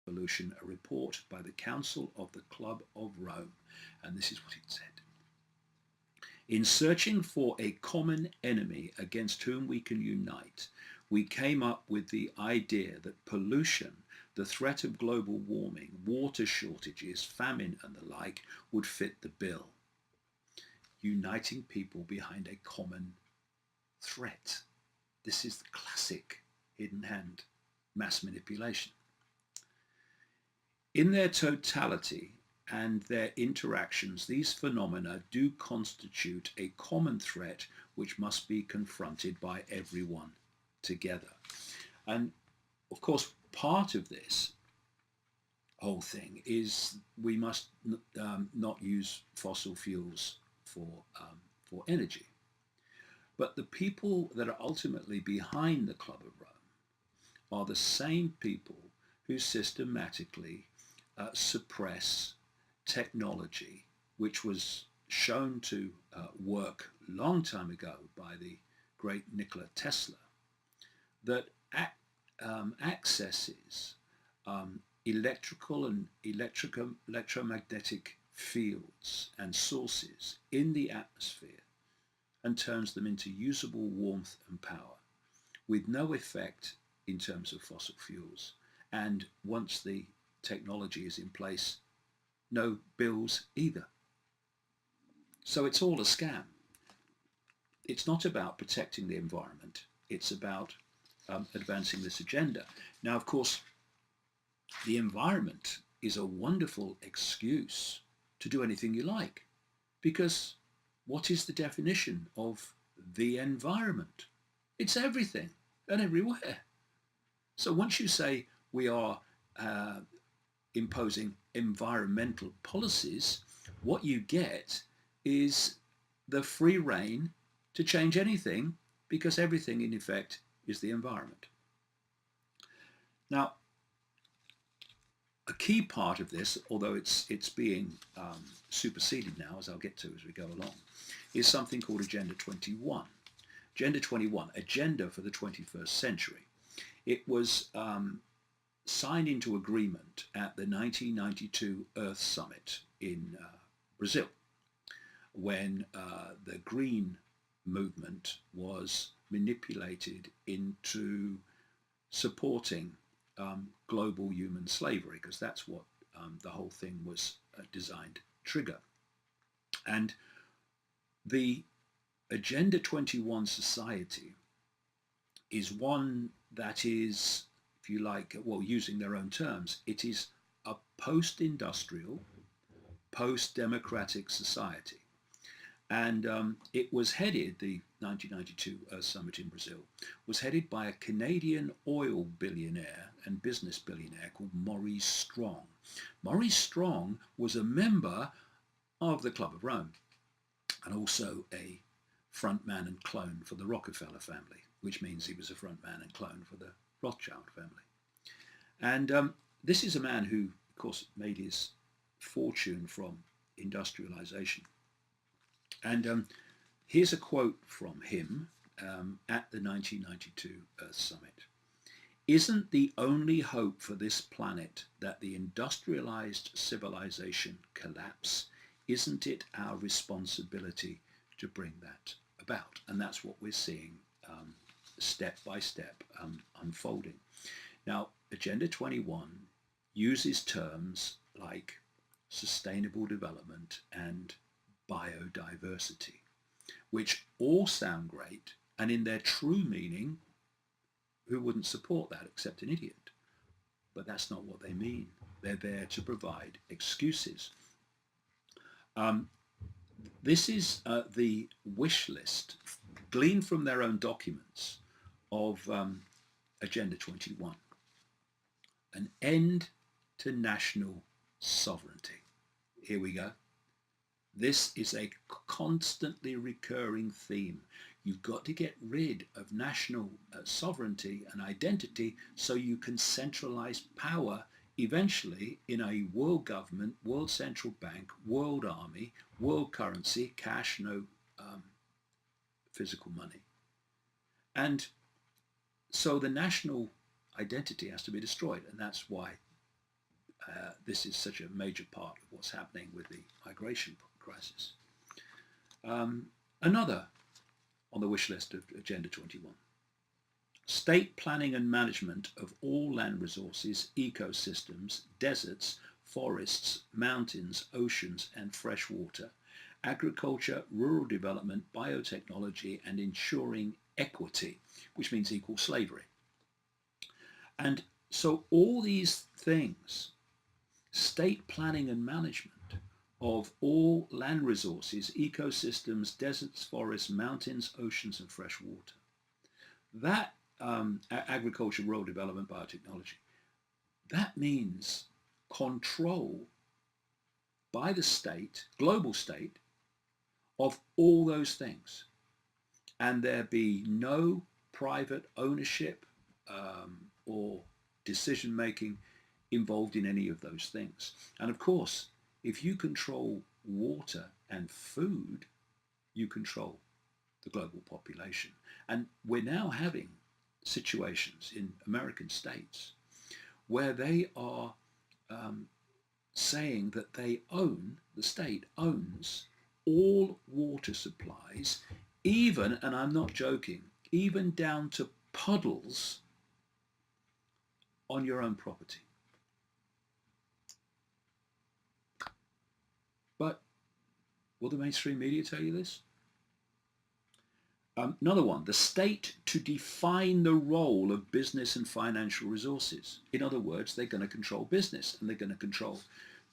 Revolution, a report by the Council of the Club of Rome. And this is what it said. In searching for a common enemy against whom we can unite, we came up with the idea that pollution, the threat of global warming, water shortages, famine and the like would fit the bill. Uniting people behind a common threat. This is the classic hidden hand mass manipulation. In their totality and their interactions, these phenomena do constitute a common threat which must be confronted by everyone together. And of course, part of this whole thing is we must not use fossil fuels for energy. But the people that are ultimately behind the Club of Rome are the same people who systematically suppress technology, which was shown to work a long time ago by the great Nikola Tesla, that accesses electrical and electromagnetic fields and sources in the atmosphere and turns them into usable warmth and power with no effect in terms of fossil fuels. And once the technology is in place, no bills either. So it's all a scam. It's not about protecting the environment. It's about advancing this agenda. Now, of course, the environment is a wonderful excuse to do anything you like, because what is the definition of the environment? It's everything and everywhere. So once you say we are imposing environmental policies, what you get is the free rein to change anything, because everything in effect is the environment. Now, a key part of this, although it's being superseded now, as I'll get to as we go along, is something called Agenda 21. Agenda 21, Agenda for the 21st Century. It was signed into agreement at the 1992 Earth Summit in Brazil, when the green movement was manipulated into supporting global human slavery, because that's what the whole thing was designed to trigger. And the Agenda 21 society is one that is, if you like, well, using their own terms, it is a post-industrial, post-democratic society. And it was headed, the 1992 Summit in Brazil, was headed by a Canadian oil billionaire and business billionaire called Maurice Strong. Maurice Strong was a member of the Club of Rome and also a frontman and clone for the Rockefeller family, which means he was a frontman and clone for the Rothschild family. And this is a man who, of course, made his fortune from industrialization. And here's a quote from him at the 1992 Earth Summit. "Isn't the only hope for this planet that the industrialized civilization collapse? Isn't it our responsibility to bring that about?" And that's what we're seeing step by step unfolding. Now, Agenda 21 uses terms like sustainable development and biodiversity, which all sound great, and in their true meaning, who wouldn't support that except an idiot? But that's not what they mean. They're there to provide excuses. This is the wish list gleaned from their own documents of Agenda 21. An end to national sovereignty. Here we go. This is a constantly recurring theme. You've got to get rid of national sovereignty and identity so you can centralize power eventually in a world government, world central bank, world army, world currency, cash, no physical money. And so the national identity has to be destroyed, and that's why this is such a major part of what's happening with the migration crisis. Another on the wish list of Agenda 21. State planning and management of all land resources, ecosystems, deserts, forests, mountains, oceans and fresh water, agriculture, rural development, biotechnology and ensuring equity, which means equal slavery. And so all these things, state planning and management of all land resources, ecosystems, deserts, forests, mountains, oceans and fresh water, that agriculture, rural development, biotechnology, that means control by the state, global state, of all those things. And there be no private ownership or decision making involved in any of those things. And of course, if you control water and food, you control the global population. And we're now having situations in American states where they are saying that they own, the state owns all water supplies, even, and I'm not joking, even down to puddles on your own property. But will the mainstream media tell you this? Another one, the state to define the role of business and financial resources. In other words, they're going to control business and they're going to control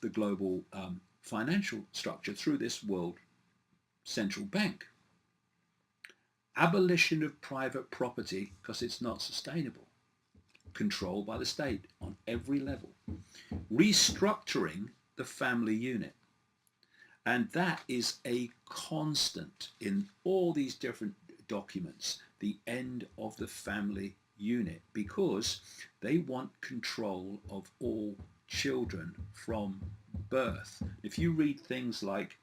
the global financial structure through this world central bank. Abolition of private property because it's not sustainable. Control by the state on every level. Restructuring the family unit. And that is a constant in all these different documents, the end of the family unit, because they want control of all children from birth. If you read things like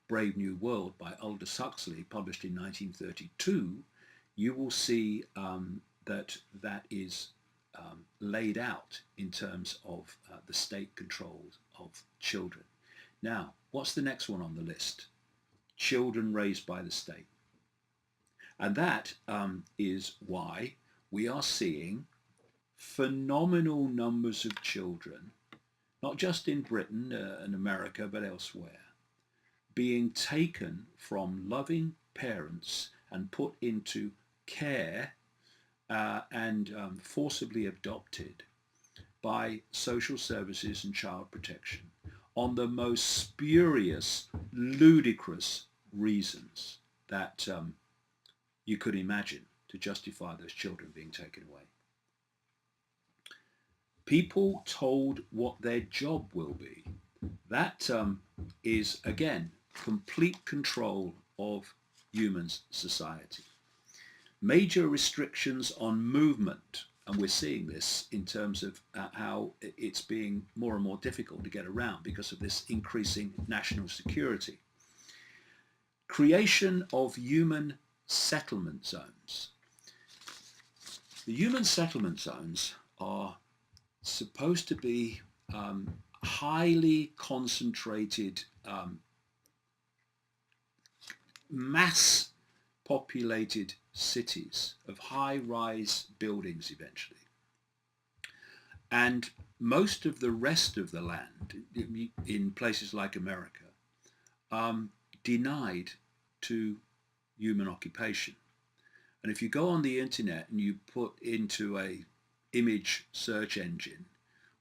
Brave New World by Aldous Huxley, published in 1932, you will see that is laid out in terms of the state control of children. Now, what's the next one on the list? Children raised by the state. And that is why we are seeing phenomenal numbers of children, not just in Britain and America, but elsewhere, being taken from loving parents and put into care and forcibly adopted by social services and child protection on the most spurious, ludicrous reasons that you could imagine to justify those children being taken away. People told what their job will be. That is, again, complete control of human society. Major restrictions on movement, and we're seeing this in terms of how it's being more and more difficult to get around because of this increasing national security. Creation of human settlement zones. The human settlement zones are supposed to be highly concentrated, mass populated cities of high-rise buildings eventually. And most of the rest of the land in places like America denied to human occupation. And if you go on the internet and you put into a image search engine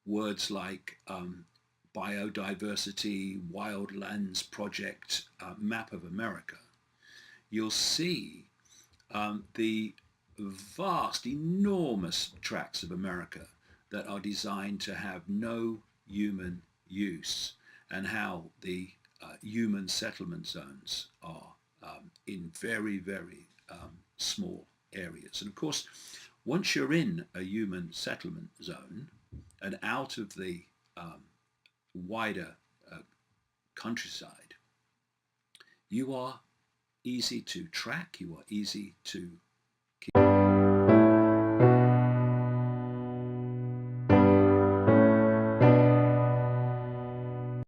words like biodiversity, wildlands project, map of America, you'll see the vast, enormous tracts of America that are designed to have no human use, and how the human settlement zones are in very, very small areas. And of course, once you're in a human settlement zone and out of the wider countryside, you are easy to track, you are easy to